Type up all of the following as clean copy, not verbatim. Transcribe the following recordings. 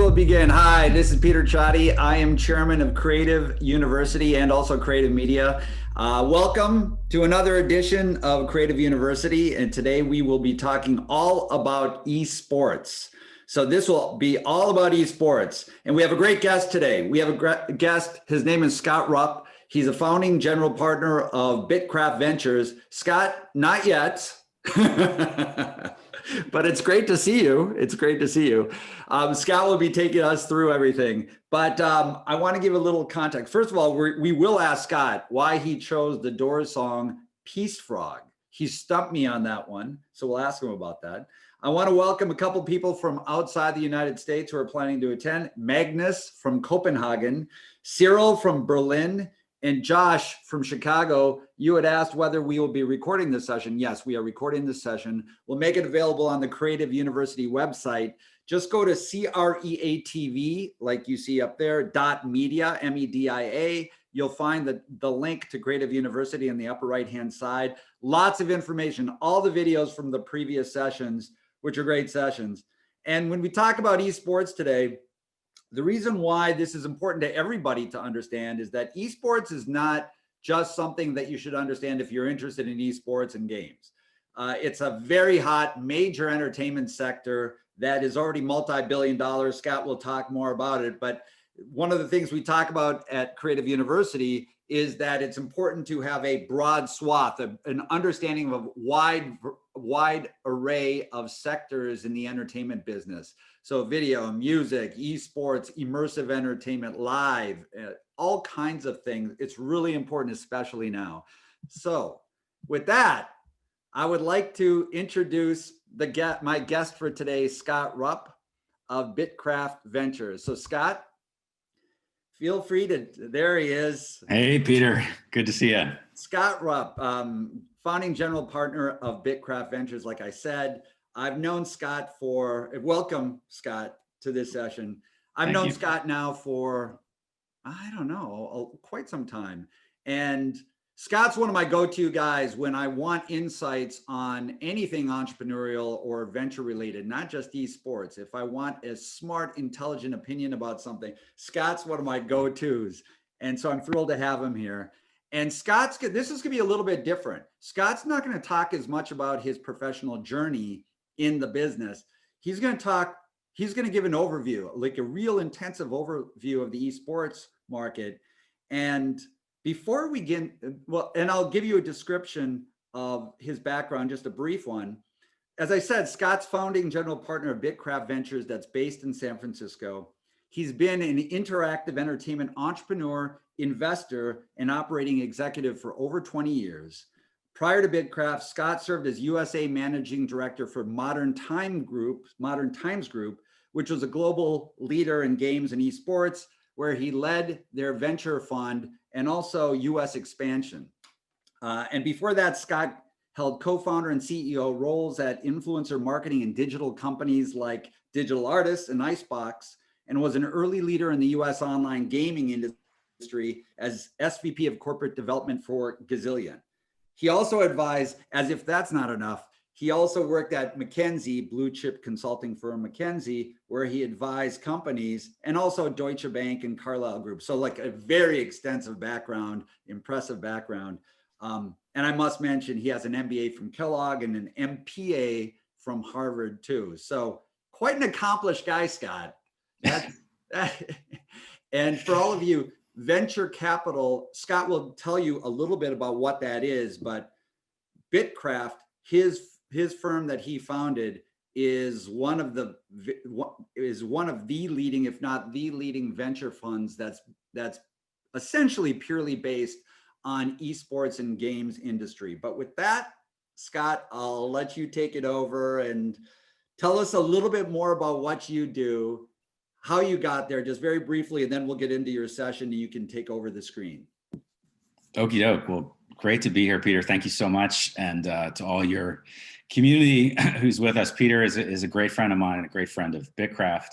will begin. Hi, this is Peter Chotti. I am chairman of Creative University and also Creative Media. Welcome to another edition of Creative University. And today we will be talking all about esports. So this will be all about esports. And we have a great guest today. We have a guest. His name is Scott Rupp. He's a founding general partner of Bitkraft Ventures. Scott, not yet. But it's great to see you. It's great to see you. Scott will be taking us through everything. But I want to give a little context. First of all, we will ask Scott why he chose the Doors song Peace Frog. He stumped me on that one. So we'll ask him about that. I want to welcome a couple people from outside the United States who are planning to attend. Magnus from Copenhagen, Cyril from Berlin, and Josh from Chicago. You had asked whether we will be recording this session. Yes, we are recording this session. We'll make it available on the Creative University website. Just go to CREATV, like you see up there, .media, M-E-D-I-A. You'll find the link to Creative University in the upper right-hand side. Lots of information, all the videos from the previous sessions, which are great sessions. And when we talk about esports today, the reason why this is important to everybody to understand is that esports is not just something that you should understand if you're interested in esports and games. It's a very hot major entertainment sector that is already multi-billion dollars. Scott will talk more about it, but one of the things we talk about at Creative University is that it's important to have a broad swath, an understanding of a wide array of sectors in the entertainment business. So video, music, esports, immersive entertainment, live, all kinds of things. It's really important, especially now. So with that, I would like to introduce my guest for today, Scott Rupp of Bitkraft Ventures. So Scott, feel free to, there he is. Hey, Peter, good to see you. Scott Rupp, founding general partner of Bitkraft Ventures, like I said. I've known Scott welcome Scott to this session. I've known Scott now for, I don't know, quite some time. And Scott's one of my go-to guys when I want insights on anything entrepreneurial or venture related, not just esports. If I want a smart, intelligent opinion about something, Scott's one of my go-tos. And so I'm thrilled to have him here. And this is gonna be a little bit different. Scott's not gonna talk as much about his professional journey in the business. He's gonna give an overview, like a real intensive overview of the esports market. And before we get, and I'll give you a description of his background, just a brief one. As I said, Scott's founding general partner of Bitkraft Ventures that's based in San Francisco. He's been an interactive entertainment entrepreneur, investor, and operating executive for over 20 years. Prior to Bitkraft, Scott served as USA Managing Director for Modern Times Group, which was a global leader in games and esports, where he led their venture fund and also US expansion. And before that, Scott held co-founder and CEO roles at influencer marketing and digital companies like Digital Artists and Icebox, and was an early leader in the US online gaming industry as SVP of corporate development for Gazillion. He also advised, as if that's not enough, he also worked at McKinsey, blue chip consulting firm McKinsey, where he advised companies, and also Deutsche Bank and Carlyle Group. So like a very extensive background, impressive background. And I must mention, he has an MBA from Kellogg and an MPA from Harvard too. So quite an accomplished guy, Scott. And for all of you, venture capital, Scott will tell you a little bit about what that is, but Bitkraft, his firm that he founded, is one of the leading, if not the leading, venture funds that's essentially purely based on esports and games industry. But with that, Scott, I'll let you take it over and tell us a little bit more about what you do, how you got there, just very briefly, and then we'll get into your session and you can take over the screen. Okie doke. Well, great to be here, Peter. Thank you so much. And to all your community who's with us, Peter is a great friend of mine and a great friend of Bitkraft.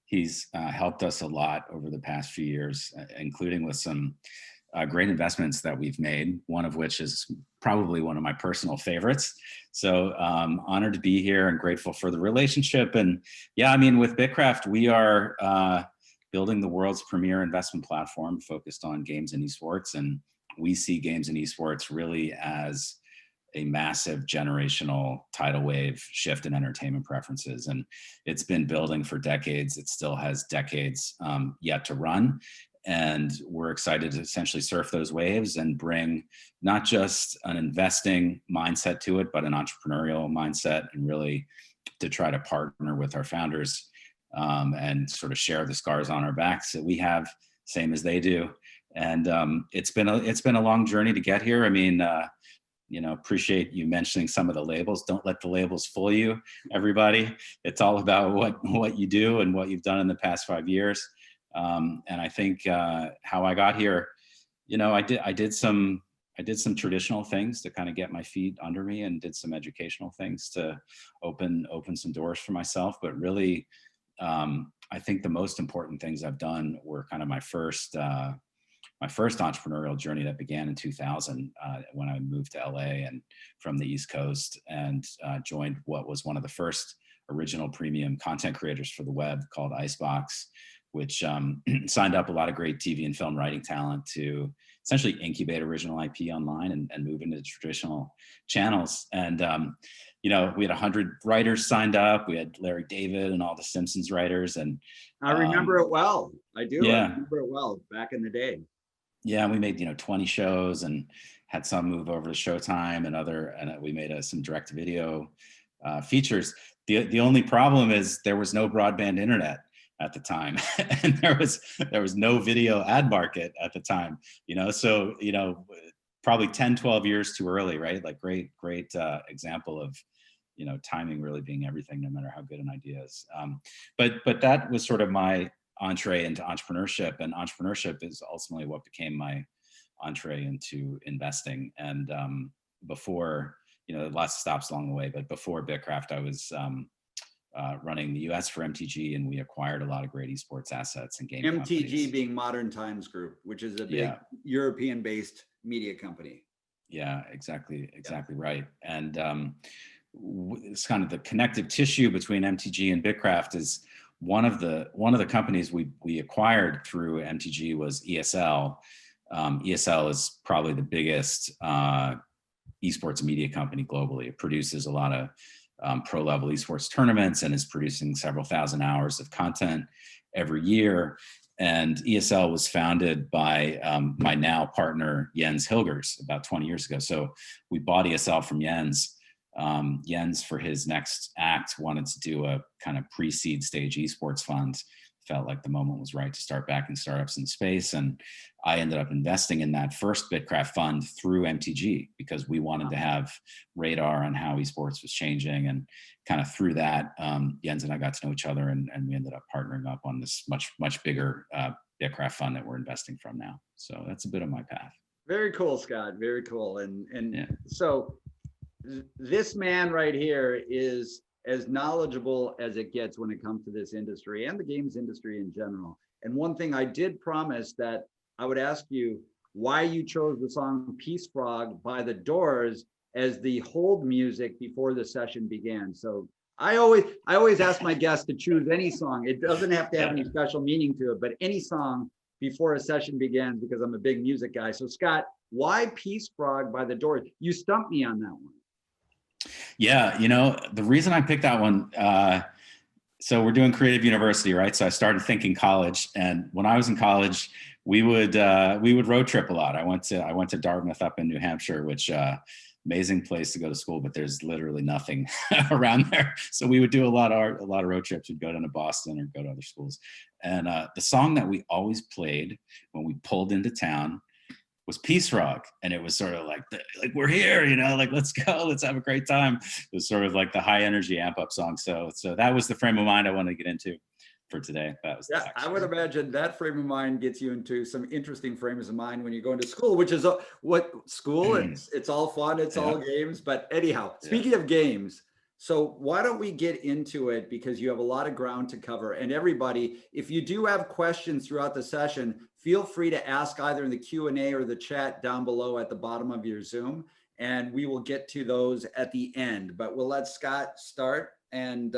He's helped us a lot over the past few years, including with some great investments that we've made, one of which is probably one of my personal favorites. So honored to be here and grateful for the relationship. And yeah, I mean, with Bitkraft, we are building the world's premier investment platform focused on games and esports. And we see games and esports really as a massive generational tidal wave shift in entertainment preferences. And it's been building for decades. It still has decades yet to run. And we're excited to essentially surf those waves and bring not just an investing mindset to it, but an entrepreneurial mindset, and really to try to partner with our founders and sort of share the scars on our backs that we have, same as they do. And it's been a long journey to get here. I mean, appreciate you mentioning some of the labels. Don't let the labels fool you, everybody. It's all about what you do and what you've done in the past 5 years. And I think how I got here, I did some traditional things to kind of get my feet under me, and did some educational things to open some doors for myself. But really, I think the most important things I've done were kind of my first entrepreneurial journey that began in 2000 when I moved to LA and from the East Coast, and joined what was one of the first original premium content creators for the web called Icebox, which signed up a lot of great TV and film writing talent to essentially incubate original IP online and move into traditional channels. And we had 100 writers signed up. We had Larry David and all the Simpsons writers. And I remember it well. I do. Yeah. I remember it well back in the day. Yeah, we made 20 shows and had some move over to Showtime, and we made some direct video features. The only problem is there was no broadband internet at the time, and there was no video ad market at the time. So probably 10, 12 years too early, right? Like great example of timing really being everything, no matter how good an idea is. But that was sort of my entree into entrepreneurship, and entrepreneurship is ultimately what became my entree into investing. And before, lots of stops along the way, but before Bitkraft, I was running the US for MTG, and we acquired a lot of great esports assets and game MTG companies. being Modern Times Group, which is a big European-based media company. Yeah, exactly right. And it's kind of the connective tissue between MTG and Bitkraft is one of the companies we acquired through MTG was ESL. ESL is probably the biggest esports media company globally. It produces a lot of pro level esports tournaments and is producing several thousand hours of content every year. And ESL was founded by my now partner, Jens Hilgers, about 20 years ago. So we bought ESL from Jens. Jens, for his next act, wanted to do a kind of pre-seed stage esports fund. Felt like the moment was right to start backing startups in space. And I ended up investing in that first Bitkraft fund through MTG because we wanted to have radar on how esports was changing. And kind of through that, Jens and I got to know each other, and we ended up partnering up on this much bigger Bitkraft fund that we're investing from now. So that's a bit of my path. Very cool, Scott. Very cool. And Yeah. So this man right here is as knowledgeable as it gets when it comes to this industry and the games industry in general. And one thing I did promise that I would ask you why you chose the song Peace Frog by The Doors as the hold music before the session began. So I always ask my guests to choose any song. It doesn't have to have any special meaning to it, but any song before a session begins, because I'm a big music guy. So Scott, why Peace Frog by The Doors? You stumped me on that one. Yeah, the reason I picked that one, so we're doing Creative University, right? So I started thinking college, and when I was in college, we would road trip a lot. I went to Dartmouth up in New Hampshire, which amazing place to go to school, but there's literally nothing around there. So we would do a lot of road trips. We'd go down to Boston or go to other schools, and the song that we always played when we pulled into town was Peace Frog. And it was sort of like we're here, like, let's go, let's have a great time. It was sort of like the high energy amp up song. So that was the frame of mind I wanted to get into for today. That was I would imagine that frame of mind gets you into some interesting frames of mind when you go into school, which is what school it's all fun, it's all games. But anyhow, speaking of games, So why don't we get into it, because you have a lot of ground to cover. And everybody, if you do have questions throughout the session, feel free to ask either in the Q&A or the chat down below at the bottom of your Zoom, and we will get to those at the end. But we'll let Scott start and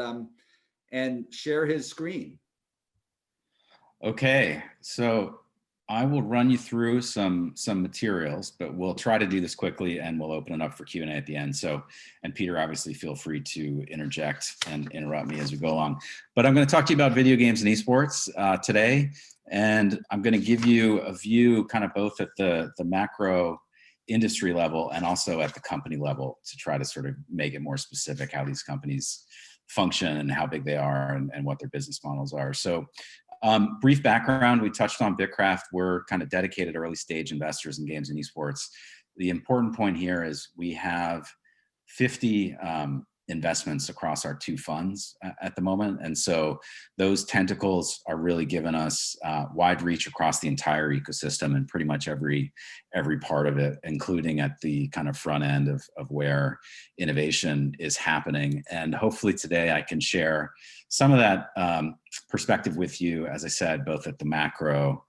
share his screen. Okay, so I will run you through some materials, but we'll try to do this quickly and we'll open it up for Q&A at the end. So, and Peter, obviously feel free to interject and interrupt me as we go along. But I'm going to talk to you about video games and esports today. And I'm going to give you a view kind of both at the macro industry level and also at the company level to try to sort of make it more specific how these companies function and how big they are and what their business models are. So brief background, we touched on Bitkraft. We're kind of dedicated early stage investors in games and esports. The important point here is we have 50 investments across our 2 funds at the moment. And so those tentacles are really giving us wide reach across the entire ecosystem and pretty much every part of it, including at the kind of front end of where innovation is happening. And hopefully today I can share some of that perspective with you, as I said, both at the macro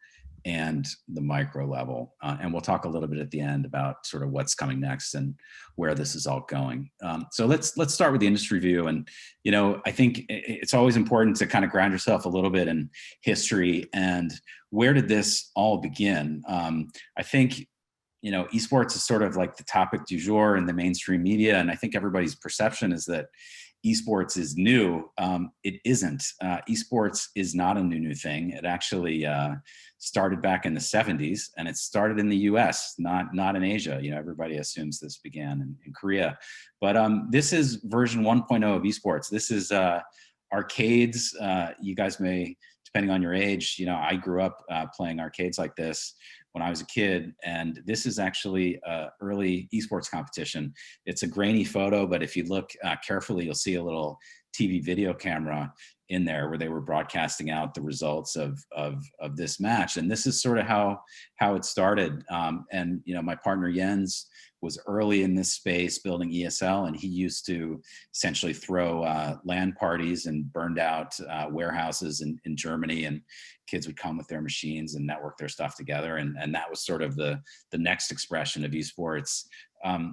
and the micro level. And we'll talk a little bit at the end about sort of what's coming next and where this is all going. So let's start with the industry view. And, you know, I think it's always important to kind of ground yourself a little bit in history and where did this all begin? I think, you know, esports is sort of like the topic du jour in the mainstream media. And I think everybody's perception is that esports is new. It isn't. Esports is not a new thing. It actually started back in the 70s, and it started in the US, not in Asia. You know, everybody assumes this began in Korea. But this is version 1.0 of esports. This is arcades. You guys may, depending on your age, you know, I grew up playing arcades like this when I was a kid, and this is actually an early esports competition. It's a grainy photo, but if you look carefully, you'll see a little TV video camera in there where they were broadcasting out the results of this match. And this is sort of how it started. And, you know, my partner Jens was early in this space building ESL, and he used to essentially throw LAN parties and burned out warehouses in Germany, and kids would come with their machines and network their stuff together. And that was sort of the next expression of esports.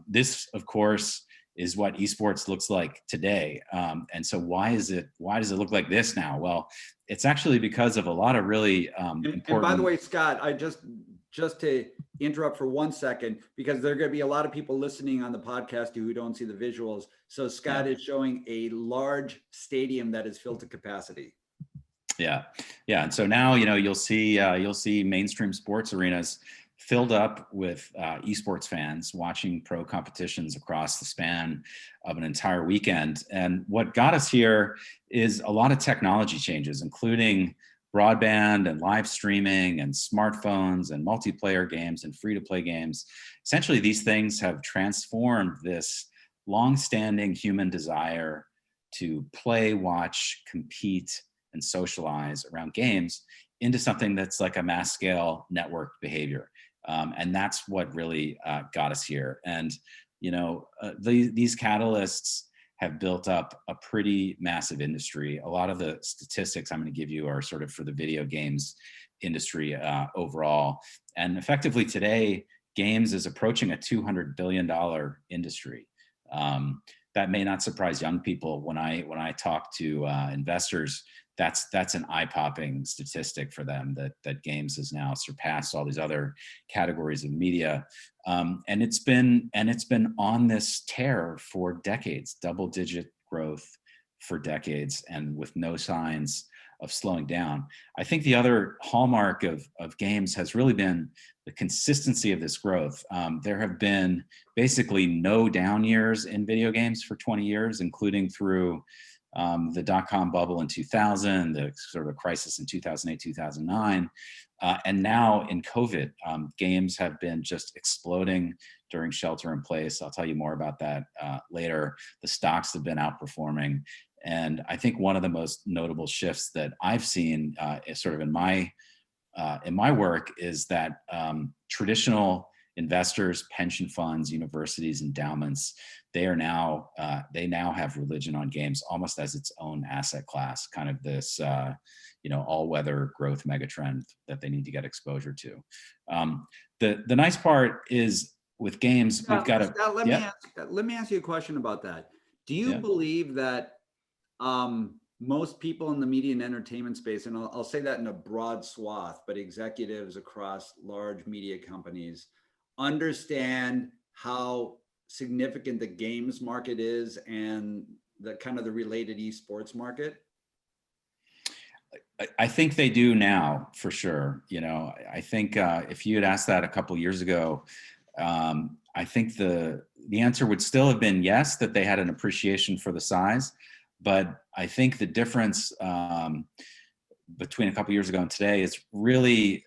This, of course, is what esports looks like today. And so why does it look like this now? Well, it's actually because of a lot of really important. And by the way, Scott, I just to interrupt for 1 second, because there are going to be a lot of people listening on the podcast who don't see the visuals. So Scott is showing a large stadium that is filled to capacity. Yeah. And so now, you know, you'll see mainstream sports arenas filled up with esports fans watching pro competitions across the span of an entire weekend. And what got us here is a lot of technology changes, including broadband and live streaming and smartphones and multiplayer games and free-to-play games. Essentially, these things have transformed this long-standing human desire to play, watch, compete, and socialize around games into something that's like a mass scale network behavior. And that's what really got us here. And, you know, these catalysts have built up a pretty massive industry. A lot of the statistics I'm going to give you are sort of for the video games industry overall. And effectively today, games is approaching a $200 billion industry. That may not surprise young people when I talk to investors. That's an eye-popping statistic for them that games has now surpassed all these other categories of media, and it's been on this tear for decades, double-digit growth for decades, and with no signs of slowing down. I think the other hallmark of games has really been the consistency of this growth. There have been basically no down years in video games for 20 years, including through the dot-com bubble in 2000, the sort of crisis in 2008, 2009, and now in COVID, games have been just exploding during shelter in place. I'll tell you more about that later. The stocks have been outperforming. And I think one of the most notable shifts that I've seen is sort of in my work is that traditional investors, pension funds, universities, endowments, they now have religion on games almost as its own asset class, kind of this all-weather growth megatrend that they need to get exposure to. The nice part is with games, we've got to. Scott, let me ask you a question about that. Do you believe that most people in the media and entertainment space, and I'll say that in a broad swath, but executives across large media companies understand how significant the games market is and the kind of the related esports market? I think they do now, for sure. I think if you had asked that a couple of years ago, I think the answer would still have been yes, that they had an appreciation for the size. But I think the difference between a couple of years ago and today is really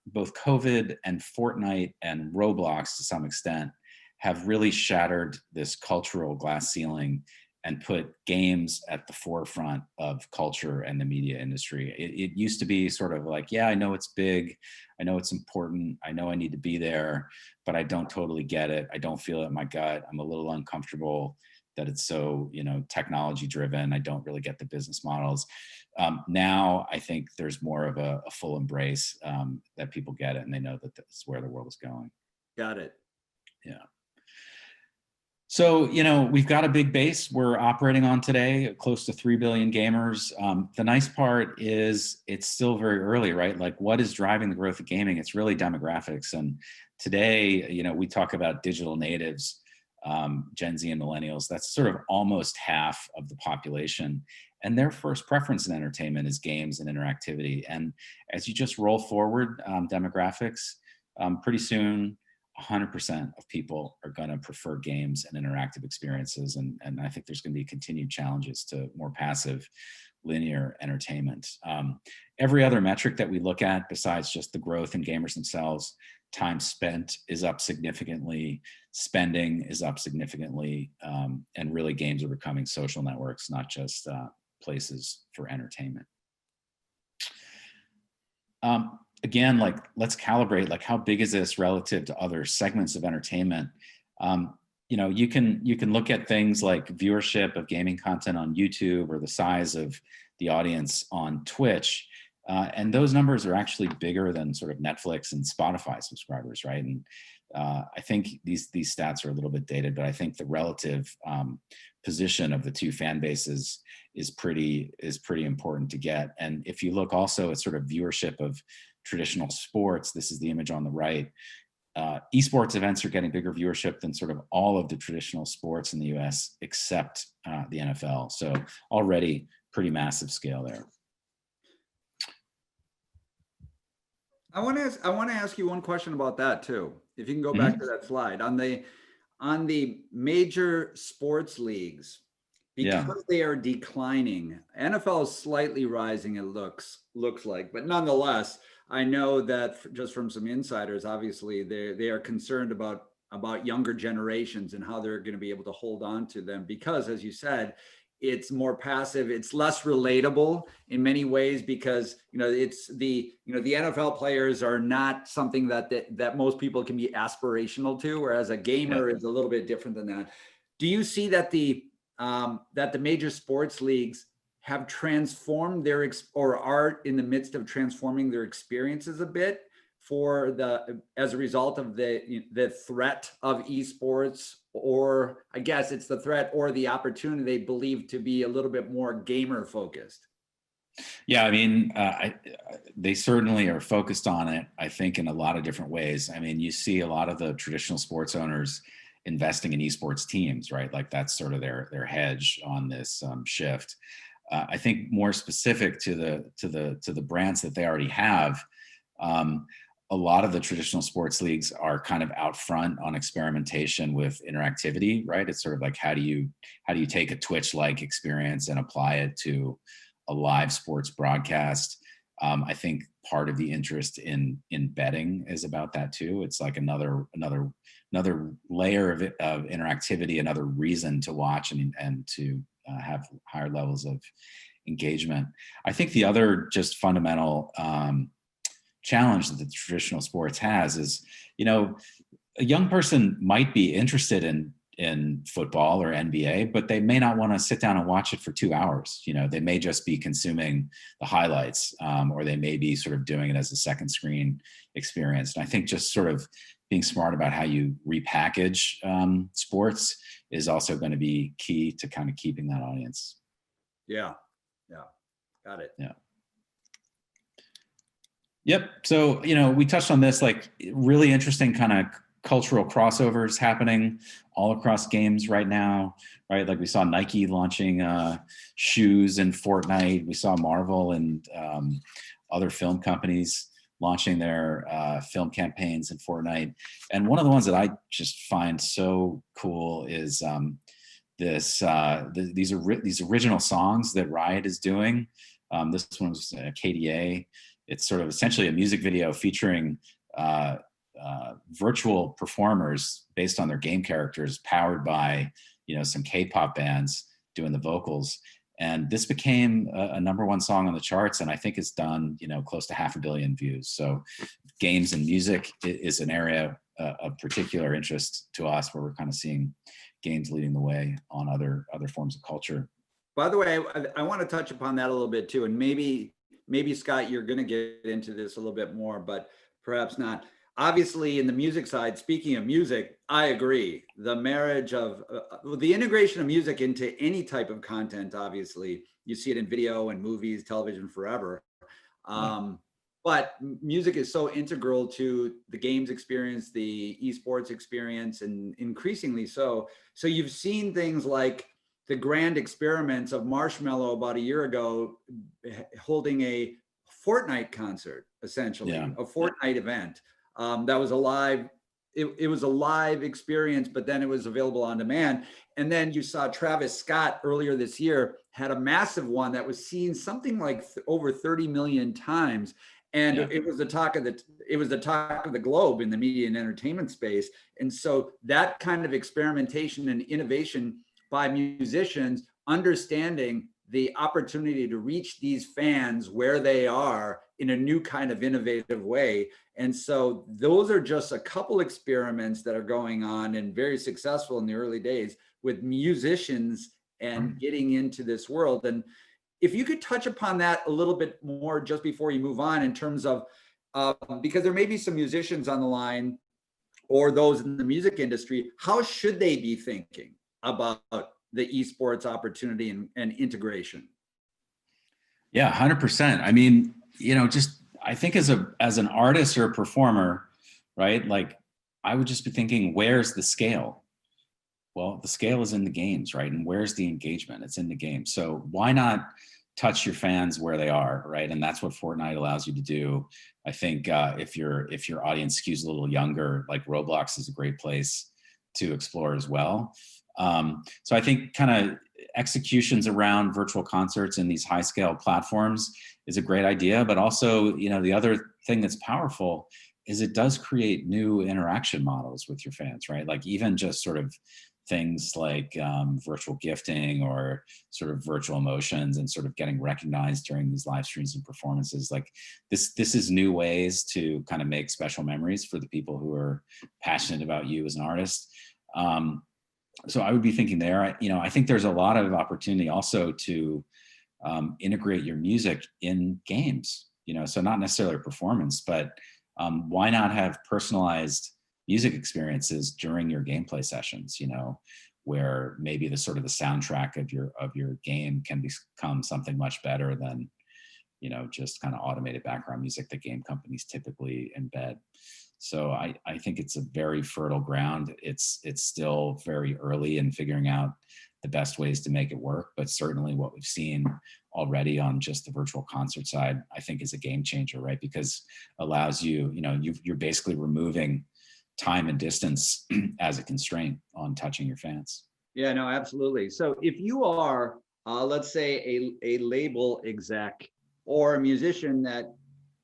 both COVID and Fortnite and Roblox to some extent have really shattered this cultural glass ceiling and put games at the forefront of culture and the media industry. It used to be sort of like, yeah, I know it's big, I know it's important, I know I need to be there, but I don't totally get it. I don't feel it in my gut. I'm a little uncomfortable that it's so, technology driven. I don't really get the business models. Now I think there's more of a full embrace that people get it and they know that that's where the world is going. Got it. Yeah. So, we've got a big base we're operating on today, close to 3 billion gamers. The nice part is it's still very early, right? Like, what is driving the growth of gaming? It's really demographics. And today, we talk about digital natives, Gen Z and millennials. That's sort of almost half of the population. And their first preference in entertainment is games and interactivity. And as you just roll forward demographics, pretty soon, 100% of people are going to prefer games and interactive experiences. And I think there's going to be continued challenges to more passive linear entertainment. Every other metric that we look at besides just the growth in gamers themselves, time spent is up significantly, spending is up significantly, and really games are becoming social networks, not just places for entertainment. Again, like, let's calibrate, like, how big is this relative to other segments of entertainment? You can look at things like viewership of gaming content on YouTube or the size of the audience on Twitch. And those numbers are actually bigger than sort of Netflix and Spotify subscribers, right? And I think these stats are a little bit dated, but I think the relative position of the two fan bases is pretty important to get. And if you look also at sort of viewership of traditional sports, this is the image on the right. Esports events are getting bigger viewership than sort of all of the traditional sports in the US except the NFL. So already pretty massive scale there. I want to ask you one question about that too. If you can go back to that slide on the major sports leagues, because they are declining. NFL is slightly rising, it looks like, but nonetheless, I know that just from some insiders, obviously they are concerned about younger generations and how they're going to be able to hold on to them because, as you said, it's more passive, it's less relatable in many ways because it's the NFL players are not something that most people can be aspirational to, whereas a gamer is a little bit different than that. Do you see that the major sports leagues have transformed or are in the midst of transforming their experiences a bit as a result of the threat of esports, or I guess it's the threat or the opportunity they believe to be a little bit more gamer focused? Yeah, I mean, they certainly are focused on it, I think, in a lot of different ways. I mean, you see a lot of the traditional sports owners investing in esports teams, right? Like that's sort of their hedge on this shift. I think more specific to the brands that they already have, a lot of the traditional sports leagues are kind of out front on experimentation with interactivity, right? It's sort of like how do you take a Twitch-like experience and apply it to a live sports broadcast? I think part of the interest in betting is about that too. It's like another layer of interactivity, another reason to watch and to have higher levels of engagement. I think the other just fundamental challenge that the traditional sports has is, a young person might be interested in football or NBA, but they may not want to sit down and watch it for 2 hours. You know, they may just be consuming the highlights, or they may be sort of doing it as a second screen experience. And I think just sort of being smart about how you repackage sports is also going to be key to kind of keeping that audience. Yeah. Got it. Yeah. Yep. So, you know, we touched on this, like really interesting kind of cultural crossovers happening all across games right now, right? Like we saw Nike launching shoes in Fortnite. We saw Marvel and other film companies launching their film campaigns in Fortnite. And one of the ones that I just find so cool is these original songs that Riot is doing. This one was KDA. It's sort of essentially a music video featuring virtual performers based on their game characters, powered by, you know, some K-pop bands doing the vocals. And this became a #1 song on the charts, and I think it's done, you know, close to 500 million views. So games and music is an area of particular interest to us, where we're kind of seeing games leading the way on other forms of culture. By the way, I want to touch upon that a little bit too, and maybe Scott, you're going to get into this a little bit more, but perhaps not. Obviously, in the music side, speaking of music, I agree. The marriage of the integration of music into any type of content, obviously, you see it in video and movies, television, forever. But music is so integral to the games experience, the esports experience, and increasingly so. So you've seen things like the grand experiments of Marshmello about a year ago, holding a Fortnite concert, essentially, a Fortnite event. That was a live, it was a live experience, but then it was available on demand. And then you saw Travis Scott earlier this year had a massive one that was seen something like over 30 million times. And it was the talk of the globe in the media and entertainment space. And so that kind of experimentation and innovation by musicians, understanding the opportunity to reach these fans where they are in a new kind of innovative way. And so those are just a couple experiments that are going on and very successful in the early days with musicians and getting into this world. And if you could touch upon that a little bit more just before you move on, in terms of, because there may be some musicians on the line or those in the music industry, how should they be thinking about the esports opportunity and integration? Yeah, 100%. I mean, you know, just I think as an artist or a performer, right? Like I would just be thinking, where's the scale? Well, the scale is in the games, right? And where's the engagement? It's in the game. So why not touch your fans where they are, right? And that's what Fortnite allows you to do. I think if your audience skews a little younger, like Roblox is a great place to explore as well. So I think kind of executions around virtual concerts in these high scale platforms is a great idea, but also, you know, the other thing that's powerful is it does create new interaction models with your fans, right? Like even just sort of things like virtual gifting or sort of virtual emotions and sort of getting recognized during these live streams and performances. Like this is new ways to kind of make special memories for the people who are passionate about you as an artist. So I would be thinking there, you know, I think there's a lot of opportunity also to integrate your music in games, you know, so not necessarily a performance, but why not have personalized music experiences during your gameplay sessions, you know, where maybe the sort of the soundtrack of your game can become something much better than, you know, just kind of automated background music that game companies typically embed. So I think it's a very fertile ground. It's still very early in figuring out the best ways to make it work, but certainly what we've seen already on just the virtual concert side, I think is a game changer, right? Because allows you, you know, you're basically removing time and distance as a constraint on touching your fans. Yeah, no, absolutely. So if you are, let's say a label exec or a musician that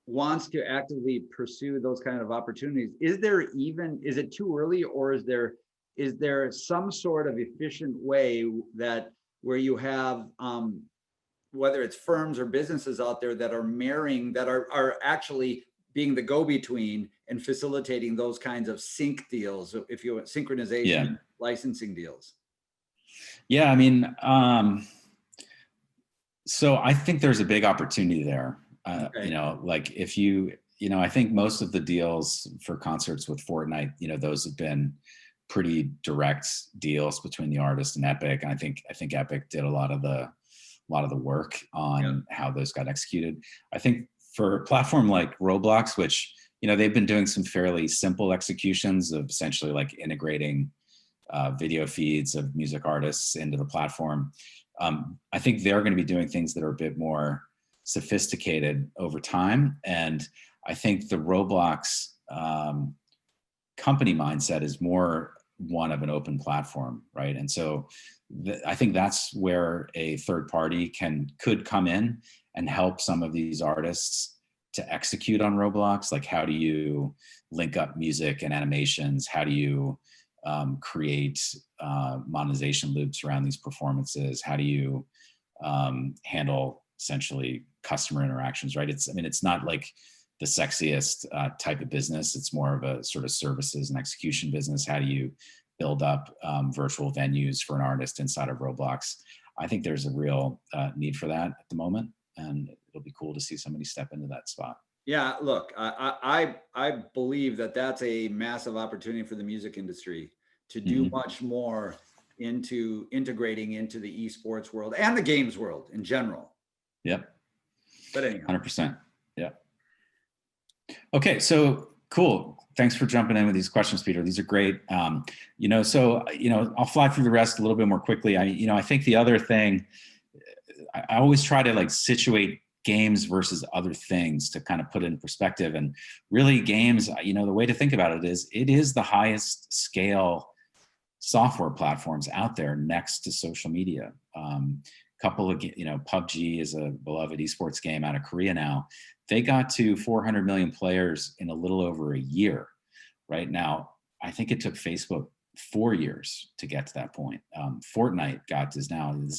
wants to actively pursue those kind of opportunities, is it too early, or is there some sort of efficient way where you have, whether it's firms or businesses out there that are marrying, that are actually being the go-between and facilitating those kinds of sync deals, if you want synchronization, licensing deals? Yeah, I mean, so I think there's a big opportunity there. Okay. You know, like if you know, I think most of the deals for concerts with Fortnite, you know, those have been pretty direct deals between the artist and Epic. And I think Epic did a lot of the work on how those got executed. I think for a platform like Roblox, which, you know, they've been doing some fairly simple executions of essentially like integrating video feeds of music artists into the platform. I think they're going to be doing things that are a bit more sophisticated over time. And I think the Roblox company mindset is more one of an open platform, right? And so I think that's where a third party could come in and help some of these artists to execute on Roblox. Like, how do you link up music and animations? How do you create monetization loops around these performances? How do you handle essentially customer interactions, right? It's not like the sexiest type of business. It's more of a sort of services and execution business. How do you build up virtual venues for an artist inside of Roblox? I think there's a real need for that at the moment, and it'll be cool to see somebody step into that spot. Yeah, look, I believe that that's a massive opportunity for the music industry to do much more into integrating into the esports world and the games world in general. Yep. But anyhow. 100%. Yeah. Okay, so cool. Thanks for jumping in with these questions, Peter. These are great. You know, so, you know, I'll fly through the rest a little bit more quickly. I think the other thing, I always try to like situate games versus other things to kind of put it in perspective. And really games, you know, the way to think about it is the highest scale software platforms out there next to social media. Couple of, you know, PUBG is a beloved esports game out of Korea now. They got to 400 million players in a little over a year. Right now, I think it took Facebook 4 years to get to that point. Fortnite is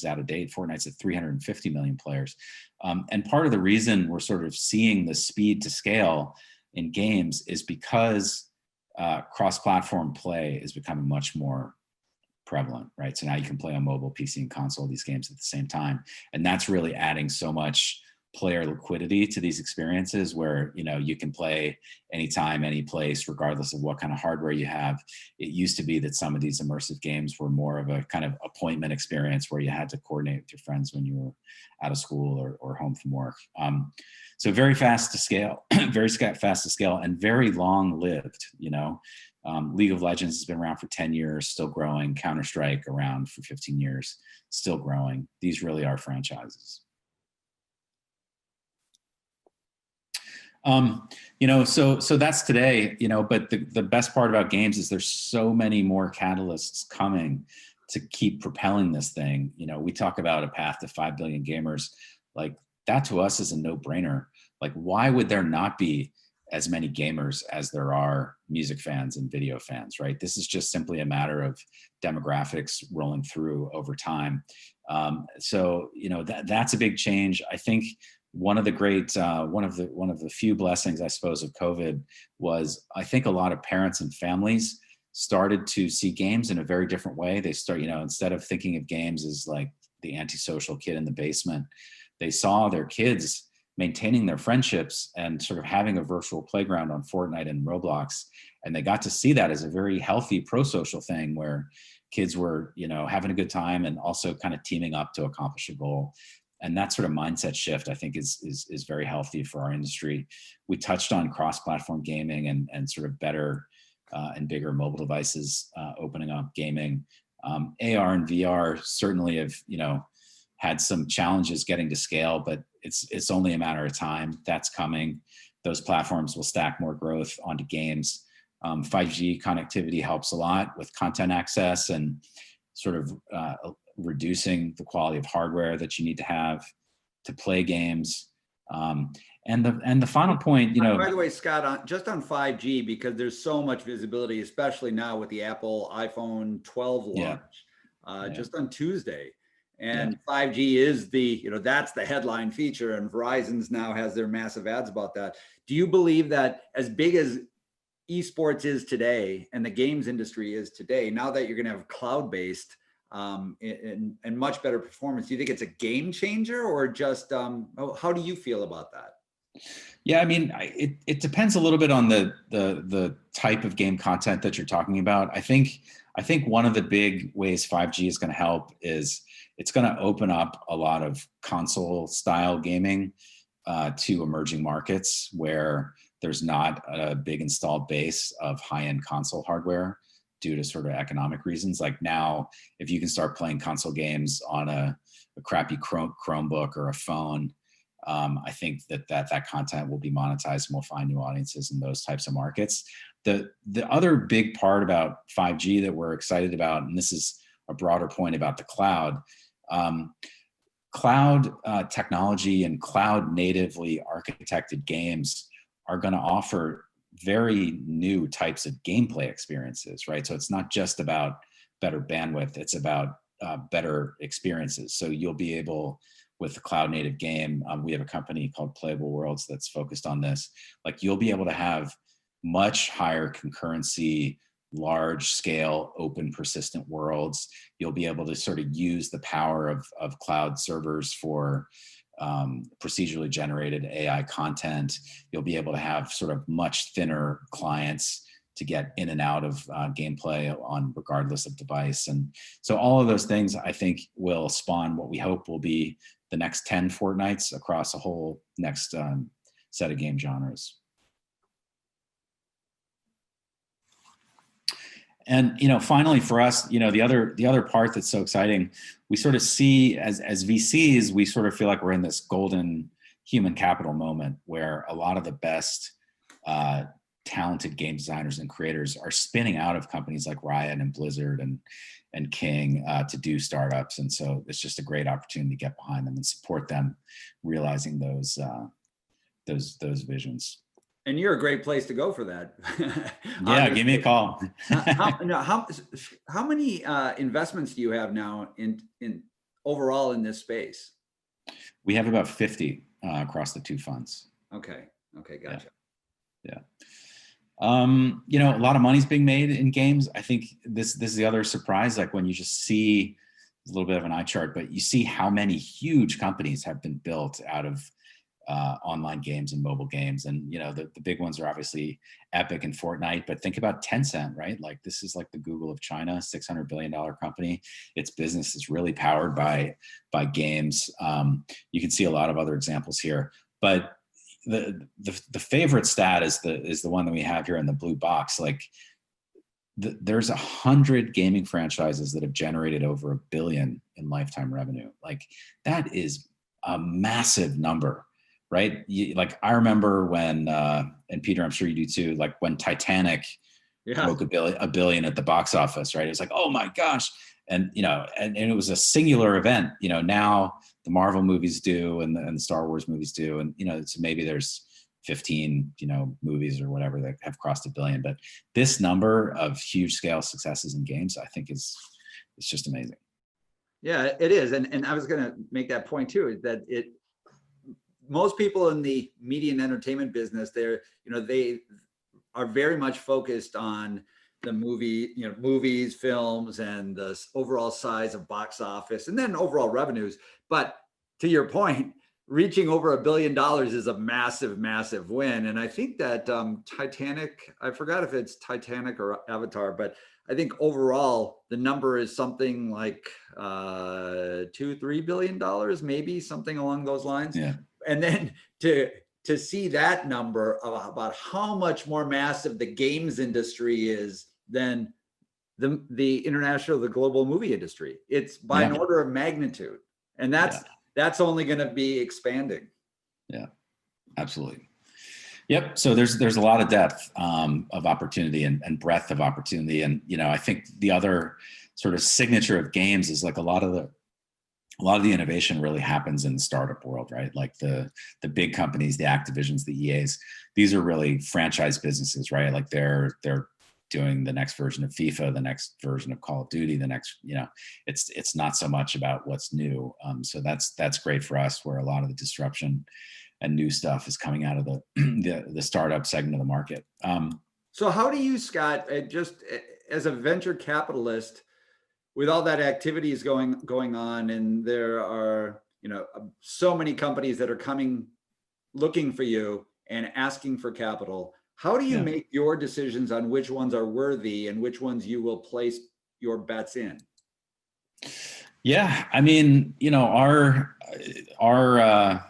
out of date. Fortnite's at 350 million players. And part of the reason we're sort of seeing the speed to scale in games is because cross-platform play is becoming much more prevalent, right? So now you can play on mobile, PC, and console these games at the same time. And that's really adding so much player liquidity to these experiences where, you know, you can play anytime, any place, regardless of what kind of hardware you have. It used to be that some of these immersive games were more of a kind of appointment experience where you had to coordinate with your friends when you were out of school or home from work. So very fast to scale, very fast to scale, and very long lived, you know. League of Legends has been around for 10 years, still growing. Counter-Strike around for 15 years, still growing. These really are franchises. You know, so that's today, you know, but the best part about games is there's so many more catalysts coming to keep propelling this thing. You know, we talk about a path to 5 billion gamers. Like, that to us is a no-brainer. Like, why would there not be as many gamers as there are music fans and video fans, right? This is just simply a matter of demographics rolling through over time. So, you know, that's a big change. I think one of the great, one of the few blessings, I suppose, of COVID was, I think a lot of parents and families started to see games in a very different way. They start, you know, instead of thinking of games as like the antisocial kid in the basement, they saw their kids maintaining their friendships and sort of having a virtual playground on Fortnite and Roblox. And they got to see that as a very healthy pro-social thing where kids were, you know, having a good time and also kind of teaming up to accomplish a goal. And that sort of mindset shift, I think, is very healthy for our industry. We touched on cross-platform gaming and sort of better and bigger mobile devices opening up gaming. AR and VR certainly have, you know, had some challenges getting to scale, but it's only a matter of time. That's coming. Those platforms will stack more growth onto games. 5G connectivity helps a lot with content access and sort of reducing the quality of hardware that you need to have to play games. And the final point, you know. By the way, Scott, just on 5G, because there's so much visibility, especially now with the Apple iPhone 12 launch just on Tuesday. And 5G is that's the headline feature, and Verizon's now has their massive ads about that. Do you believe that as big as esports is today and the games industry is today, now that you're going to have cloud-based and much better performance, do you think it's a game changer, or just how do you feel about that? Yeah, I mean, it depends a little bit on the type of game content that you're talking about. I think one of the big ways 5G is going to help is it's going to open up a lot of console style gaming to emerging markets where there's not a big installed base of high-end console hardware due to sort of economic reasons. Like now, if you can start playing console games on a crappy Chromebook or a phone, I think that content will be monetized and we'll find new audiences in those types of markets. The other big part about 5G that we're excited about, and this is a broader point about the cloud, cloud technology and cloud natively architected games are going to offer very new types of gameplay experiences, right? So it's not just about better bandwidth, it's about better experiences. So you'll be able, with the cloud native game, we have a company called Playable Worlds that's focused on this. Like you'll be able to have much higher concurrency, large scale, open persistent worlds. You'll be able to sort of use the power of cloud servers for procedurally generated AI content. You'll be able to have sort of much thinner clients to get in and out of gameplay on regardless of device. And so all of those things I think will spawn what we hope will be the next 10 Fortnites across a whole next set of game genres. And finally for us, the other part that's so exciting, we sort of see as VCs, we sort of feel like we're in this golden human capital moment where a lot of the best talented game designers and creators are spinning out of companies like Riot and Blizzard and King to do startups. And so it's just a great opportunity to get behind them and support them realizing those visions. And you're a great place to go for that. Yeah, give me a call. How many investments do you have now in overall in this space? We have about 50 across the two funds. Okay, gotcha. Yeah. A lot of money's being made in games. I think this is the other surprise, like when you just see a little bit of an eye chart, but you see how many huge companies have been built out of online games and mobile games. And the big ones are obviously Epic and Fortnite, but think about Tencent, right? Like this is like the Google of China, $600 billion company. Its business is really powered by games. You can see a lot of other examples here, but the favorite stat is the one that we have here in the blue box. Like there's 100 gaming franchises that have generated over $1 billion in lifetime revenue. Like that is a massive number, right? Like I remember when, and Peter, I'm sure you do too, like when Titanic broke a billion at the box office, right? It was like, oh my gosh. And, and it was a singular event, now the Marvel movies do, and the Star Wars movies do. And, so maybe there's 15, movies or whatever that have crossed $1 billion, but this number of huge scale successes in games, I think it's just amazing. Yeah, it is. And I was going to make that point too, is that most people in the media and entertainment business, they are very much focused on the movies, films, and the overall size of box office, and then overall revenues. But to your point, reaching over $1 billion is a massive, massive win. And I think that Titanic, I forgot if it's Titanic or Avatar, but I think overall the number is something like $2-3 billion, maybe something along those lines. Yeah. And then to see that number about how much more massive the games industry is than the global movie industry, it's by an order of magnitude, and that's only going to be expanding. Yeah, absolutely. Yep. So there's a lot of depth of opportunity and breadth of opportunity. And, I think the other sort of signature of games is like a lot of the innovation really happens in the startup world, right? Like the big companies, the Activisions, the EAs, these are really franchise businesses, right? Like they're doing the next version of FIFA, the next version of Call of Duty, the next, it's not so much about what's new. So that's great for us, where a lot of the disruption and new stuff is coming out of the startup segment of the market. So how do you, Scott, just as a venture capitalist, with all that activity is going on, and there are, so many companies that are coming, looking for you and asking for capital, how do you make your decisions on which ones are worthy and which ones you will place your bets in? Yeah, I mean, our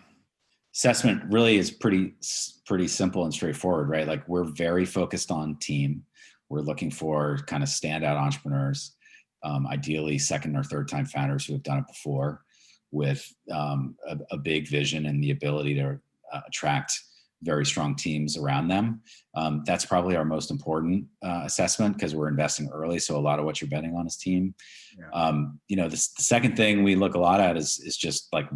assessment really is pretty simple and straightforward, right? Like, we're very focused on team. We're looking for kind of standout entrepreneurs, ideally second or third time founders who have done it before, with a big vision and the ability to attract very strong teams around them. That's probably our most important assessment, because we're investing early. So a lot of what you're betting on is team. Yeah. The second thing we look a lot at is just like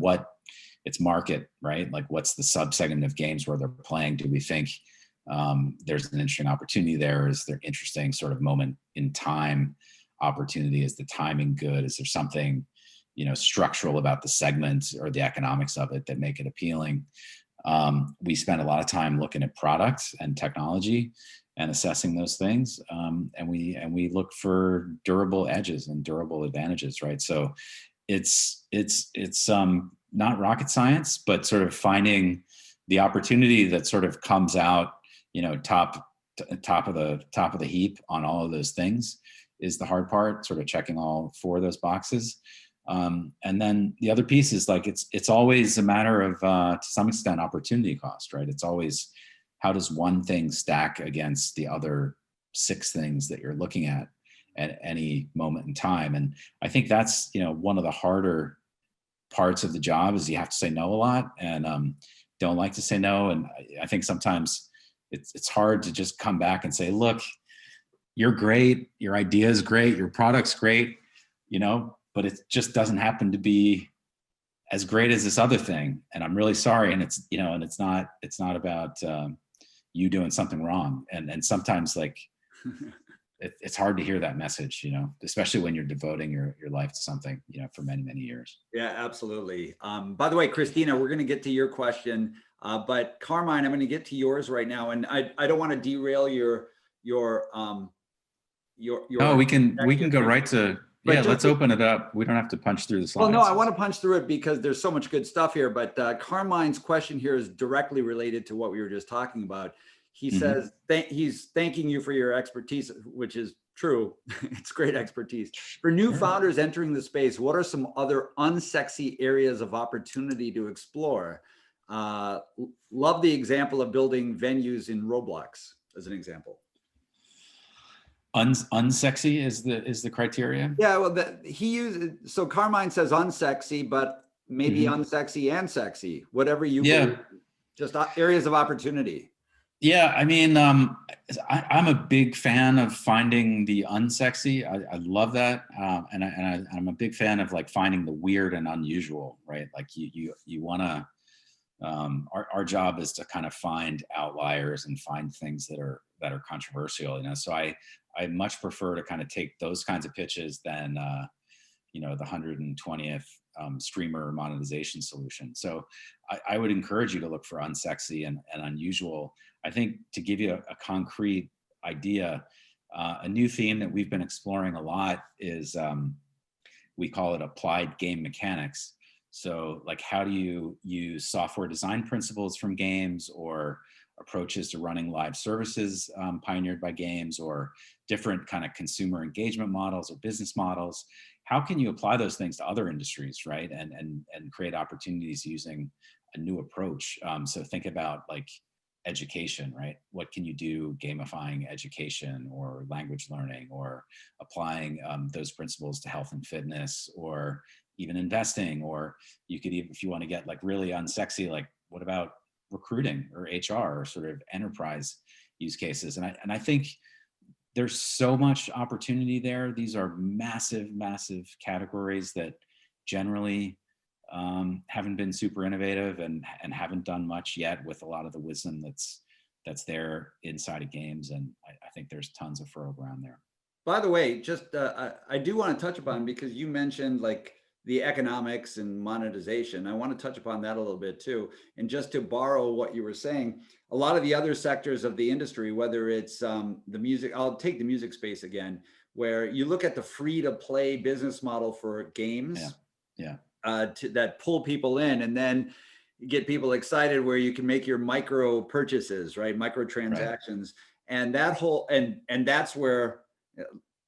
it's market, right? Like, what's the subsegment of games where they're playing? Do we think there's an interesting opportunity there? Is there interesting sort of moment in time opportunity? Is the timing good? Is there something, structural about the segment or the economics of it that make it appealing? We spend a lot of time looking at products and technology and assessing those things. And we look for durable edges and durable advantages, right? So it's not rocket science, but sort of finding the opportunity that sort of comes out, top of the heap on all of those things is the hard part, sort of checking all four of those boxes. And then the other piece is, like, it's always a matter of, to some extent, opportunity cost, right? It's always, how does one thing stack against the other 6 things that you're looking at any moment in time? And I think that's, one of the harder parts of the job, is you have to say no a lot, and don't like to say no. And I think sometimes it's hard to just come back and say, look, you're great, your idea is great, your product's great, but it just doesn't happen to be as great as this other thing. And I'm really sorry. And it's, and it's not about you doing something wrong. And sometimes, like, it's hard to hear that message, especially when you're devoting your life to something, for many, many years. Yeah, absolutely. By the way, Christina, we're going to get to your question, but Carmine, I'm going to get to yours right now. And I don't want to derail your No, we can go right to, let's open it up. We don't have to punch through the slides. Well, no, I want to punch through it because there's so much good stuff here. But Carmine's question here is directly related to what we were just talking about. He says he's thanking you for your expertise, which is true. It's great expertise. For new founders entering the space, what are some other unsexy areas of opportunity to explore? Love the example of building venues in Roblox as an example. Unsexy is the criteria. Yeah, well, he uses, so Carmine says unsexy, but maybe unsexy and sexy, whatever you believe. Just areas of opportunity. Yeah, I mean, I'm a big fan of finding the unsexy. I love that, and I'm a big fan of, like, finding the weird and unusual, right? Like, you want to. Our job is to kind of find outliers and find things that are controversial, So I much prefer to kind of take those kinds of pitches than the 120th streamer monetization solution. So I would encourage you to look for unsexy and unusual. I think, to give you a concrete idea, a new theme that we've been exploring a lot is, we call it applied game mechanics. So, like, how do you use software design principles from games, or approaches to running live services pioneered by games, or different kind of consumer engagement models or business models? How can you apply those things to other industries, right? And create opportunities using a new approach. So think about, like, education, right? What can you do gamifying education or language learning, or applying those principles to health and fitness, or even investing? Or you could even, if you want to get, like, really unsexy, like, what about recruiting or HR or sort of enterprise use cases? And I think there's so much opportunity there. These are massive, massive categories that generally haven't been super innovative and haven't done much yet with a lot of the wisdom that's that's there inside of games. And I think there's tons of fertile ground there. By the way, just I do want to touch upon, because you mentioned like the economics and monetization. I want to touch upon that a little bit too. And just to borrow what you were saying, a lot of the other sectors of the industry, whether it's the music, I'll take the music space again, where you look at the free to play business model for games, that pull people in, and then you get people excited where you can make your micro purchases, right? Micro transactions. And that whole, and that's where,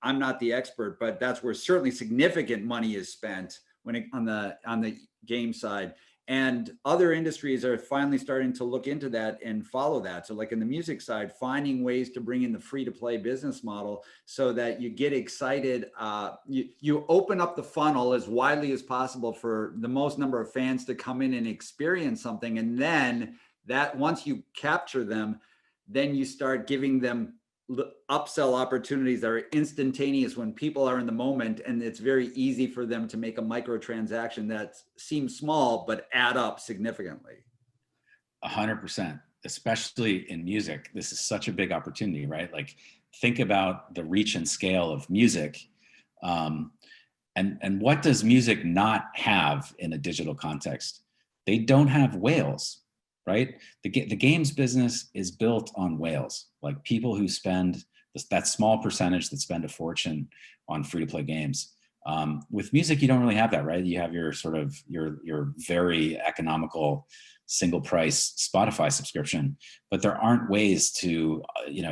I'm not the expert, but that's where certainly significant money is spent when it, on the game side. And other industries are finally starting to look into that and follow that. So like in the music side, finding ways to bring in the free to play business model so that you get excited. You open up the funnel as widely as possible for the most number of fans to come in and experience something. And then that once you capture them, then you start giving them upsell opportunities that are instantaneous when people are in the moment, and it's very easy for them to make a micro transaction that seems small but add up significantly. 100%, especially in music. This is such a big opportunity, right? Like, think about the reach and scale of music, and what does music not have in a digital context? They don't have whales, right? The games business is built on whales, like people who spend that small percentage that spend a fortune on free-to-play games. With music, you don't really have that, right? You have your sort of your very economical single price Spotify subscription, but there aren't ways to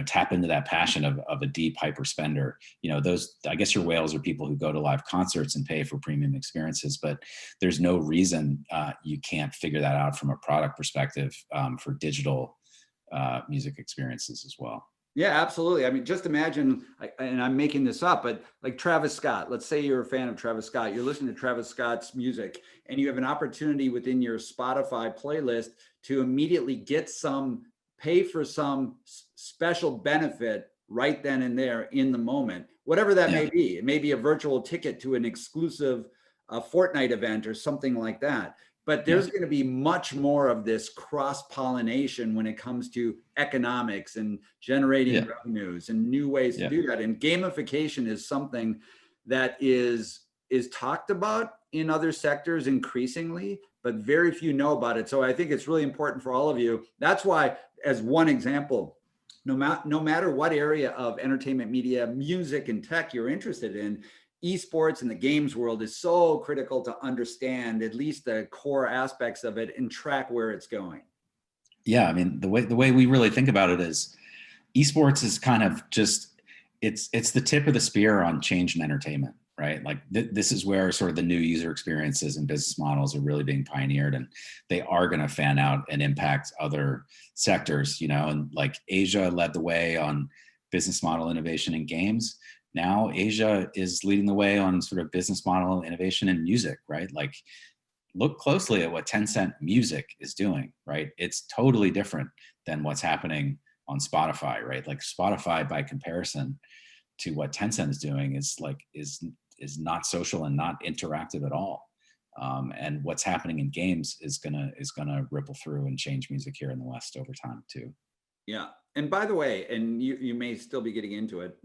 tap into that passion of a deep hyper spender. Those, I guess your whales are people who go to live concerts and pay for premium experiences, but there's no reason you can't figure that out from a product perspective for digital music experiences as well. Yeah, absolutely. I mean, just imagine, and I'm making this up, but like Travis Scott, let's say you're a fan of Travis Scott, you're listening to Travis Scott's music, and you have an opportunity within your Spotify playlist to immediately pay for some special benefit right then and there in the moment, whatever that may be. It may be a virtual ticket to an exclusive Fortnite event or something like that. But there's going to be much more of this cross-pollination when it comes to economics and generating revenues and new ways to do that. And gamification is something that is talked about in other sectors increasingly, but very few know about it. So I think it's really important for all of you. That's why, as one example, no matter what area of entertainment, media, music, and tech you're interested in, esports and the games world is so critical to understand at least the core aspects of it and track where it's going. Yeah, I mean, the way we really think about it is esports is kind of just, it's the tip of the spear on change in entertainment, right? Like this is where sort of the new user experiences and business models are really being pioneered, and they are going to fan out and impact other sectors, and like Asia led the way on business model innovation in games. Now Asia is leading the way on sort of business model innovation in music, right? Like, look closely at what Tencent Music is doing, right? It's totally different than what's happening on Spotify, right? Like Spotify, by comparison to what Tencent is doing, is not social and not interactive at all. And what's happening in games is gonna ripple through and change music here in the West over time too. Yeah, and by the way, and you may still be getting into it,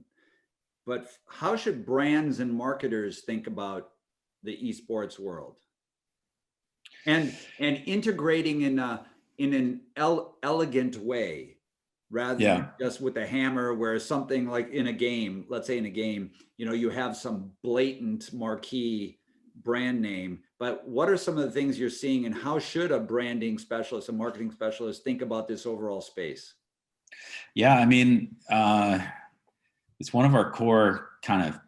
but how should brands and marketers think about the esports world and integrating in an elegant way, rather than just with a hammer, where something like in a game, let's say in a game, you have some blatant marquee brand name, but what are some of the things you're seeing, and how should a branding specialist, a marketing specialist think about this overall space? Yeah, I mean, it's one of our core kind of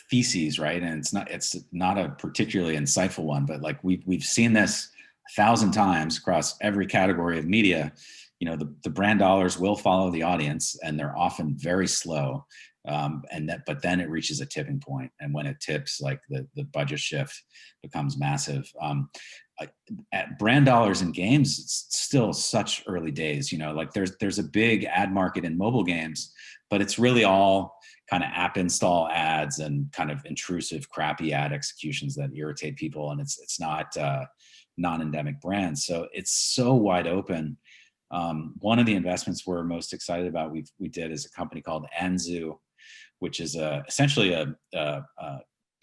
theses, right? And it's not a particularly insightful one, but like we've seen this 1,000 times across every category of media. The brand dollars will follow the audience, and they're often very slow. But then it reaches a tipping point, and when it tips, like the budget shift becomes massive. At brand dollars in games, it's still such early days. Like there's a big ad market in mobile games, but it's really all kind of app install ads and kind of intrusive, crappy ad executions that irritate people, and it's not non-endemic brands. So it's so wide open. One of the investments we're most excited about we did is a company called Anzu, which is essentially a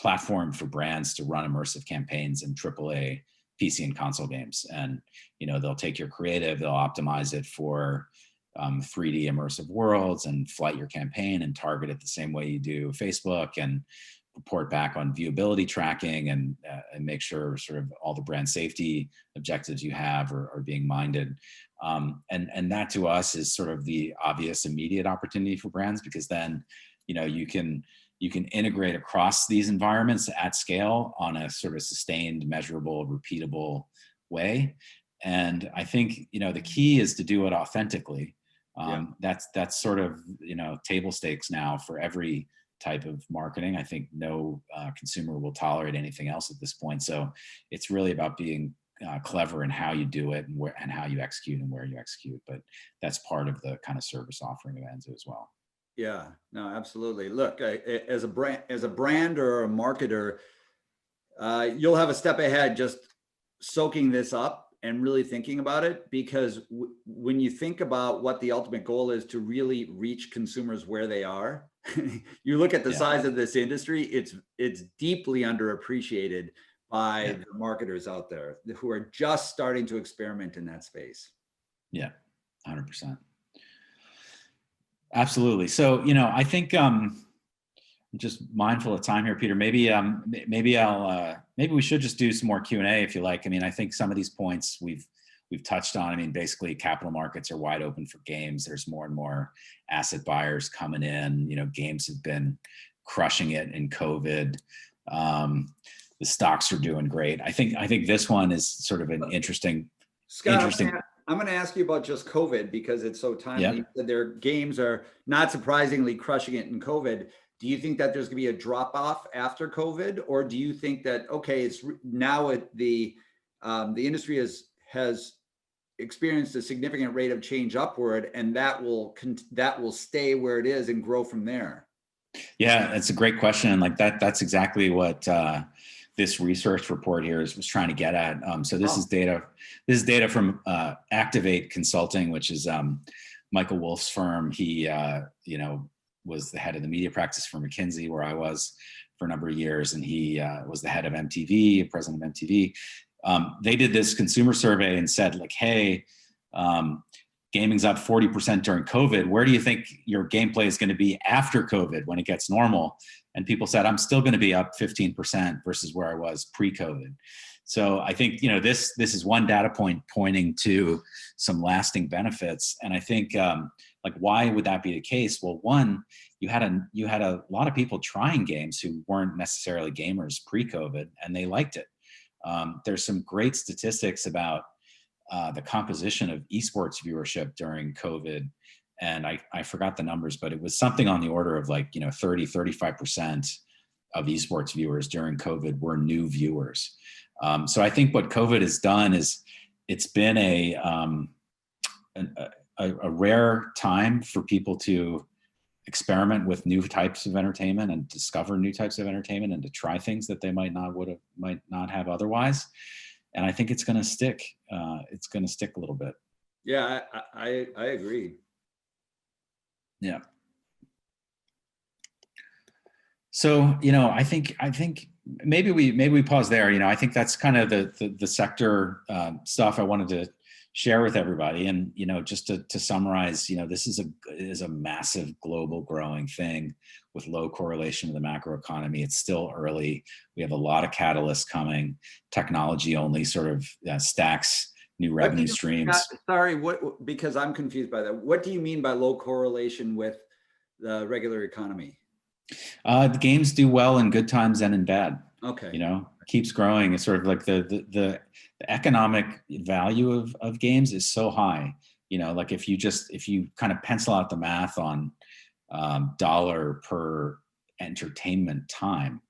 platform for brands to run immersive campaigns in AAA PC and console games. And they'll take your creative, they'll optimize it for 3D immersive worlds and flight your campaign and target it the same way you do Facebook, and report back on viewability tracking and make sure sort of all the brand safety objectives you have are being minded. And that to us is sort of the obvious immediate opportunity for brands, because then you can integrate across these environments at scale on a sort of sustained, measurable, repeatable way. And I think the key is to do it authentically. That's sort of table stakes now for every type of marketing. I think no consumer will tolerate anything else at this point. So it's really about being clever in how you do it and how you execute and where you execute. But that's part of the kind of service offering of Anzu as well. Yeah, no, absolutely. Look, as a brand or a marketer, you'll have a step ahead just soaking this up and really thinking about it, because when you think about what the ultimate goal is, to really reach consumers where they are, you look at the size of this industry, it's deeply underappreciated by the marketers out there who are just starting to experiment in that space. Yeah, 100%. Absolutely. So, I think I'm just mindful of time here, Peter. Maybe we should just do some more Q&A if you like. I mean, I think some of these points we've touched on. I mean, basically capital markets are wide open for games. There's more and more asset buyers coming in. Games have been crushing it in COVID. The stocks are doing great. I think this one is sort of an interesting. Scott, I'm going to ask you about just COVID because it's so timely. Yep. Their games are not surprisingly crushing it in COVID. Do you think that there's going to be a drop off after COVID, or do you think that it's now the industry has experienced a significant rate of change upward, and that will stay where it is and grow from there? Yeah, it's a great question, and that's exactly what this research report here was trying to get at. So this is data. This is data from Activate Consulting, which is Michael Wolf's firm. He was the head of the media practice for McKinsey, where I was for a number of years, and he was the head of MTV, president of MTV. They did this consumer survey and said, hey, gaming's up 40% during COVID. Where do you think your gameplay is going to be after COVID when it gets normal? And people said, I'm still going to be up 15% versus where I was pre-COVID. So I think, this is one data point pointing to some lasting benefits. And I think, why would that be the case? Well, one, you had a lot of people trying games who weren't necessarily gamers pre-COVID, and they liked it. There's some great statistics about the composition of esports viewership during COVID. And I forgot the numbers, but it was something on the order of 30-35% of esports viewers during COVID were new viewers. So I think what COVID has done is it's been a rare time for people to experiment with new types of entertainment and discover new types of entertainment and to try things that they might not have otherwise. And I think it's going to stick. It's going to stick a little bit. Yeah, I agree. Yeah. So, I think maybe we pause there. I think that's kind of the sector stuff I wanted to share with everybody. And, just to summarize, this is a massive global growing thing with low correlation with the macroeconomy. It's still early. We have a lot of catalysts coming. Technology only sort of stacks new revenue streams. Sorry, because I'm confused by that. What do you mean by low correlation with the regular economy? The games do well in good times and in bad. Okay. Keeps growing. It's sort of like the economic value of games is so high. If you kind of pencil out the math on dollar per entertainment time,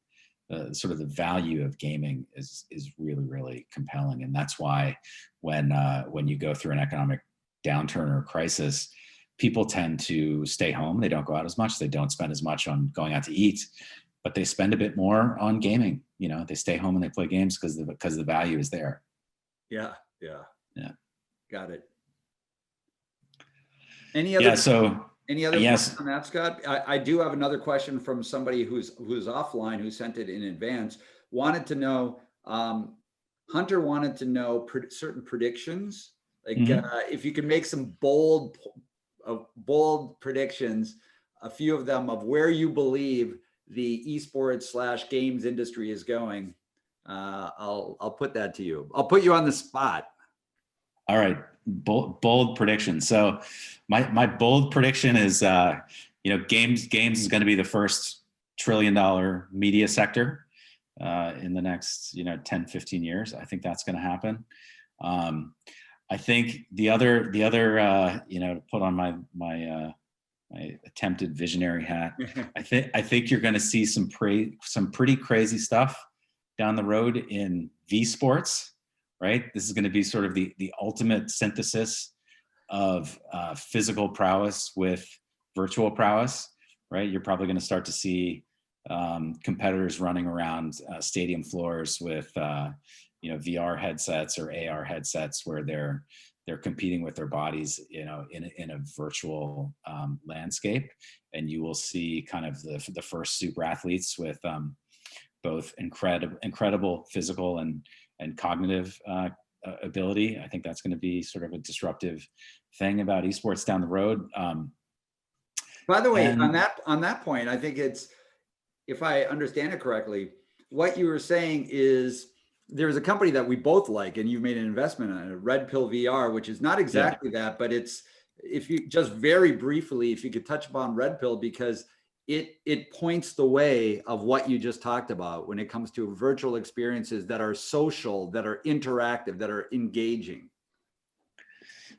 sort of the value of gaming is really, really compelling. And that's why when you go through an economic downturn or crisis, people tend to stay home. They don't go out as much. They don't spend as much on going out to eat, but they spend a bit more on gaming. They stay home and they play games because the value is there. Yeah. Yeah. Got it. Any other? Yeah. So Any other yes. points on that, Scott? I do have another question from somebody who's offline who sent it in advance. Wanted to know, Hunter wanted to know certain predictions, like if you can make some bold predictions, a few of them of where you believe the esports / games industry is going. I'll put that to you. I'll put you on the spot. All right, bold prediction. So my bold prediction is, games is going to be the first $1 trillion media sector in the next 10, 15 years. I think that's going to happen. I think the other to put on my attempted visionary hat, I think you're going to see some pretty crazy stuff down the road in V-sports, right? This is going to be sort of the ultimate synthesis of physical prowess with virtual prowess, right? You're probably going to start to see competitors running around stadium floors with VR headsets or AR headsets where they're competing with their bodies, in a virtual landscape, and you will see kind of the first super athletes with both incredible physical and cognitive ability. I think that's going to be sort of a disruptive thing about esports down the road. By the way, on that point, I think it's, if I understand it correctly, what you were saying is there's a company that we both like, and you made an investment in it, Red Pill VR, which is not exactly that, but it's, if you just very briefly, if you could touch upon Red Pill, because it points the way of what you just talked about when it comes to virtual experiences that are social, that are interactive, that are engaging.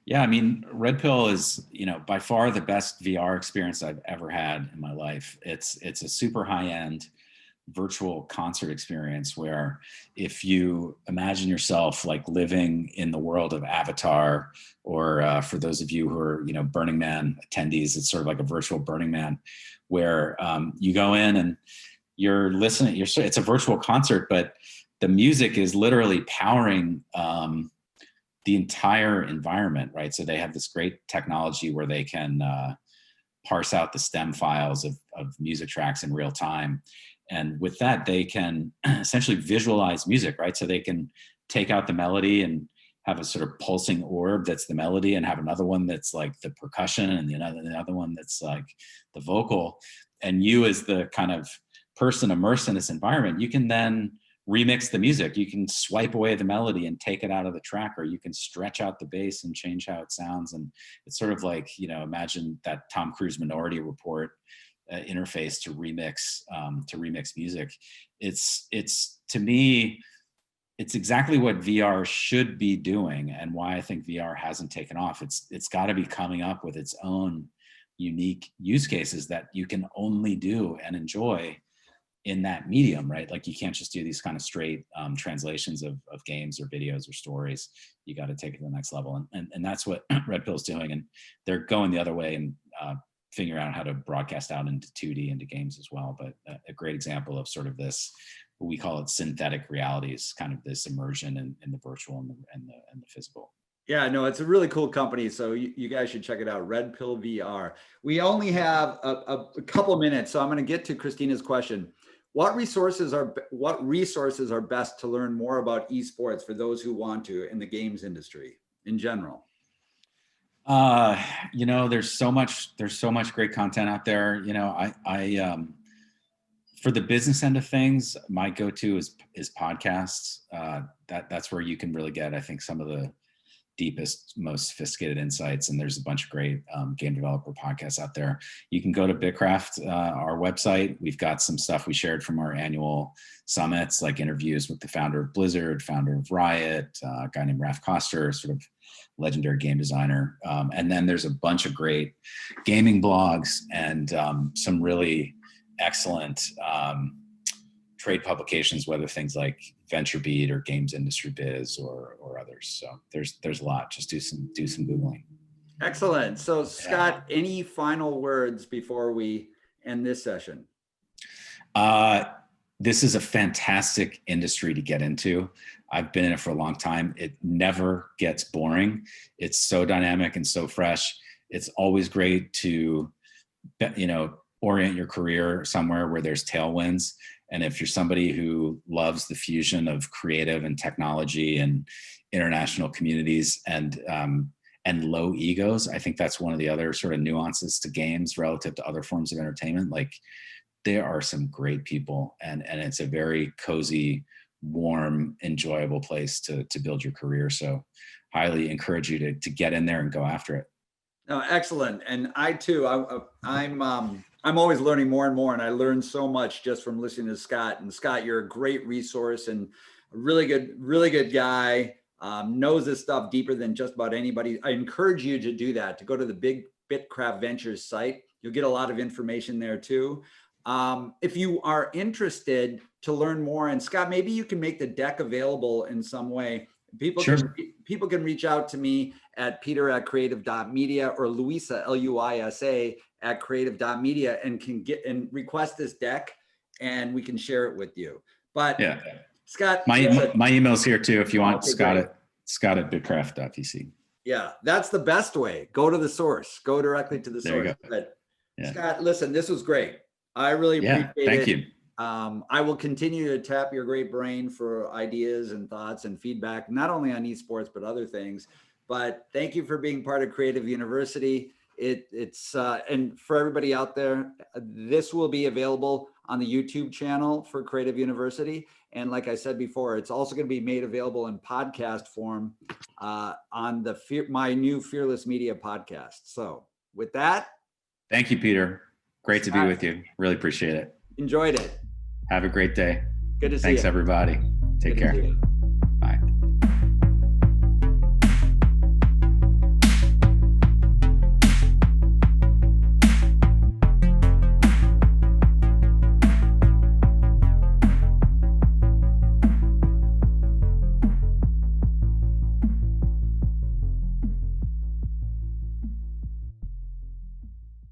Yeah, I mean, Red Pill is, by far the best VR experience I've ever had in my life. It's a super high-end virtual concert experience where, if you imagine yourself like living in the world of Avatar, or for those of you who are, Burning Man attendees, it's sort of like a virtual Burning Man where you go in and you're listening. It's a virtual concert, but the music is literally powering the entire environment, right? So they have this great technology where they can parse out the stem files of music tracks in real time. And with that, they can essentially visualize music, right? So they can take out the melody and have a sort of pulsing orb that's the melody, and have another one that's like the percussion, and the other one that's like the vocal. And you, as the kind of person immersed in this environment, you can then remix the music. You can swipe away the melody and take it out of the track, or you can stretch out the bass and change how it sounds. And it's sort of like, imagine that Tom Cruise Minority Report interface to remix music. It's to me, it's exactly what VR should be doing, and why I think VR hasn't taken off. It's got to be coming up with its own unique use cases that you can only do and enjoy in that medium, right? Like, you can't just do these kind of straight translations of games or videos or stories. You got to take it to the next level, and that's what Red Pill's doing, and they're going the other way and figuring out how to broadcast out into 2D into games as well. But a great example of sort of this, we call it synthetic realities, kind of this immersion in the virtual and the physical. Yeah, no, it's a really cool company. So you guys should check it out, Red Pill VR. We only have a couple minutes, so I'm going to get to Christina's question. What resources are best to learn more about esports for those who want to in the games industry in general? There's so much great content out there. I for the business end of things, my go-to is podcasts. That's where you can really get, I think, some of the deepest, most sophisticated insights. And there's a bunch of great game developer podcasts out there. You can go to Bitkraft, our website. We've got some stuff we shared from our annual summits, like interviews with the founder of Blizzard, founder of Riot, a guy named Raf Koster, sort of legendary game designer. And then there's a bunch of great gaming blogs and some really excellent trade publications, whether things like VentureBeat or Games Industry Biz or others. So there's a lot. Just do some Googling. Excellent. So Scott, any final words before we end this session? This is a fantastic industry to get into. I've been in it for a long time. It never gets boring. It's so dynamic and so fresh. it's always great to, orient your career somewhere where there's tailwinds. And if you're somebody who loves the fusion of creative and technology and international communities and low egos, I think that's one of the other sort of nuances to games relative to other forms of entertainment. Like, there are some great people, and it's a very cozy, warm, enjoyable place to build your career. So highly encourage you to get in there and go after it. No, excellent. And I too, I'm always learning more and more, and I learned so much just from listening to Scott. And Scott, you're a great resource and a really good guy. Knows this stuff deeper than just about anybody. I encourage you to do that, to go to the big Bitkraft Ventures site. You'll get a lot of information there too. If you are interested to learn more, and Scott, maybe you can make the deck available in some way. People can reach out to me at peter@creative.media or Luisa, Luisa @creative.media, and can get and request this deck, and we can share it with you. But yeah, Scott, my email's here too if you want. Okay, Scott at bitkraft.vc. Yeah, that's the best way. Go to the source. Go directly to the source. But yeah. Scott, listen, this was great. I really appreciate it. Thank you. I will continue to tap your great brain for ideas and thoughts and feedback, not only on esports, but other things. But thank you for being part of Creative University. It's and for everybody out there, this will be available on the YouTube channel for Creative University. And like I said before, it's also going to be made available in podcast form on my new Fearless Media podcast. So with that. Thank you, Peter. Great to be with you. Really appreciate it. Enjoyed it. Have a great day. Good to see you. Thanks, everybody. Take care.